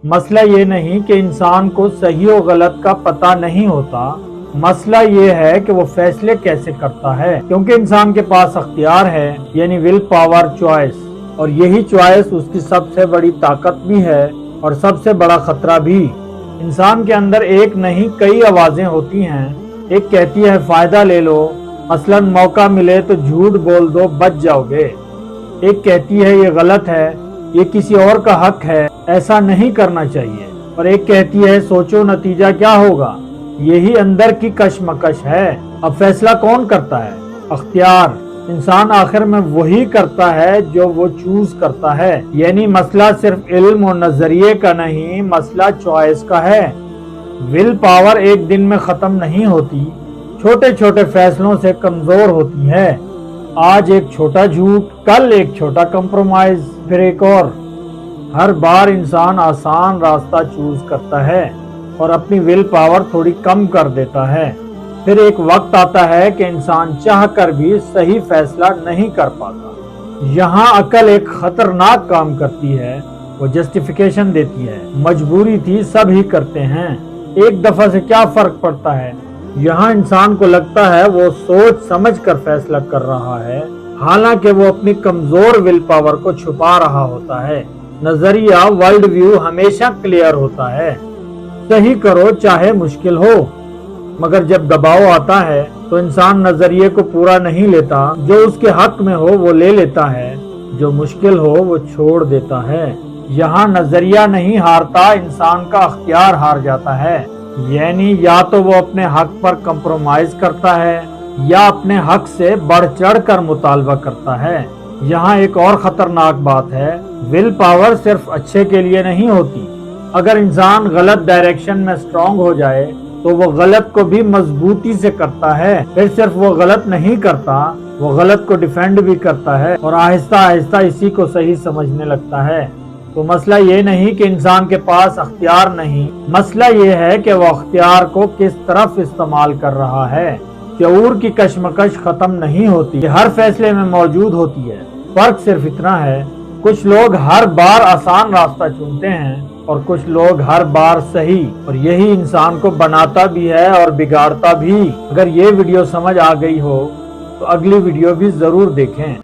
مسئلہ یہ نہیں کہ انسان کو صحیح و غلط کا پتہ نہیں ہوتا، مسئلہ یہ ہے کہ وہ فیصلے کیسے کرتا ہے، کیونکہ انسان کے پاس اختیار ہے، یعنی ول پاور، چوائس، اور یہی چوائس اس کی سب سے بڑی طاقت بھی ہے اور سب سے بڑا خطرہ بھی۔ انسان کے اندر ایک نہیں کئی آوازیں ہوتی ہیں۔ ایک کہتی ہے فائدہ لے لو، مثلا موقع ملے تو جھوٹ بول دو، بچ جاؤ گے۔ ایک کہتی ہے یہ غلط ہے، یہ کسی اور کا حق ہے، ایسا نہیں کرنا چاہیے۔ اور ایک کہتی ہے سوچو نتیجہ کیا ہوگا۔ یہی اندر کی کشمکش ہے۔ اب فیصلہ کون کرتا ہے؟ اختیار۔ انسان آخر میں وہی کرتا ہے جو وہ چوز کرتا ہے، یعنی مسئلہ صرف علم اور نظریے کا نہیں، مسئلہ چوائس کا ہے۔ ول پاور ایک دن میں ختم نہیں ہوتی، چھوٹے چھوٹے فیصلوں سے کمزور ہوتی ہے۔ آج ایک چھوٹا جھوٹ، کل ایک چھوٹا کمپرومائز، پھر ایک اور۔ ہر بار انسان آسان راستہ چوز کرتا ہے اور اپنی ول پاور تھوڑی کم کر دیتا ہے۔ پھر ایک وقت آتا ہے کہ انسان چاہ کر بھی صحیح فیصلہ نہیں کر پاتا۔ یہاں عقل ایک خطرناک کام کرتی ہے، وہ جسٹیفیکیشن دیتی ہے۔ مجبوری تھی، سب ہی کرتے ہیں، ایک دفعہ سے کیا فرق پڑتا ہے۔ یہاں انسان کو لگتا ہے وہ سوچ سمجھ کر فیصلہ کر رہا ہے، حالانکہ وہ اپنی کمزور ول پاور کو چھپا رہا ہوتا ہے۔ نظریہ، ورلڈ ویو ہمیشہ کلیئر ہوتا ہے، صحیح کرو چاہے مشکل ہو، مگر جب دباؤ آتا ہے تو انسان نظریے کو پورا نہیں لیتا، جو اس کے حق میں ہو وہ لے لیتا ہے، جو مشکل ہو وہ چھوڑ دیتا ہے۔ یہاں نظریہ نہیں ہارتا، انسان کا اختیار ہار جاتا ہے، یعنی یا تو وہ اپنے حق پر کمپرومائز کرتا ہے یا اپنے حق سے بڑھ چڑھ کر مطالبہ کرتا ہے۔ یہاں ایک اور خطرناک بات ہے، ول پاور صرف اچھے کے لیے نہیں ہوتی۔ اگر انسان غلط ڈائریکشن میں سٹرونگ ہو جائے تو وہ غلط کو بھی مضبوطی سے کرتا ہے، پھر صرف وہ غلط نہیں کرتا، وہ غلط کو ڈیفینڈ بھی کرتا ہے اور آہستہ آہستہ اسی کو صحیح سمجھنے لگتا ہے۔ تو مسئلہ یہ نہیں کہ انسان کے پاس اختیار نہیں، مسئلہ یہ ہے کہ وہ اختیار کو کس طرف استعمال کر رہا ہے۔ شعور کی کشمکش ختم نہیں ہوتی، یہ ہر فیصلے میں موجود ہوتی ہے۔ فرق صرف اتنا ہے، کچھ لوگ ہر بار آسان راستہ چنتے ہیں اور کچھ لوگ ہر بار صحیح، اور یہی انسان کو بناتا بھی ہے اور بگاڑتا بھی۔ اگر یہ ویڈیو سمجھ آ گئی ہو تو اگلی ویڈیو بھی ضرور دیکھیں۔